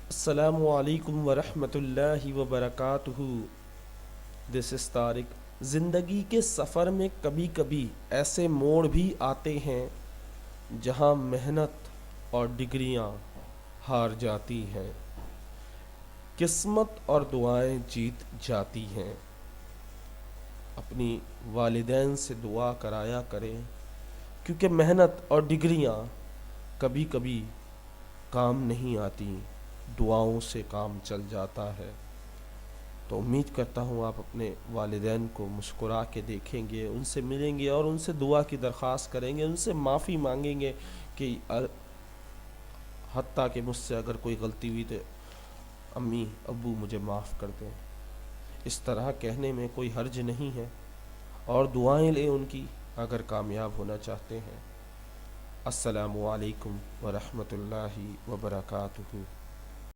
السلام علیکم ورحمۃ اللہ وبرکاتہ۔ دس از طارق۔ زندگی کے سفر میں کبھی کبھی ایسے موڑ بھی آتے ہیں جہاں محنت اور ڈگریاں ہار جاتی ہیں، قسمت اور دعائیں جیت جاتی ہیں۔ اپنی والدین سے دعا کرایا کریں، کیونکہ محنت اور ڈگریاں کبھی کبھی کام نہیں آتی، دعاؤں سے کام چل جاتا ہے۔ تو امید کرتا ہوں آپ اپنے والدین کو مسکرا کے دیکھیں گے، ان سے ملیں گے اور ان سے دعا کی درخواست کریں گے، ان سے معافی مانگیں گے کہ حتیٰ کہ مجھ سے اگر کوئی غلطی ہوئی تو امی ابو مجھے معاف کر دیں۔ اس طرح کہنے میں کوئی حرج نہیں ہے، اور دعائیں لیں ان کی اگر کامیاب ہونا چاہتے ہیں۔ السلام علیکم ورحمۃ اللہ وبرکاتہ۔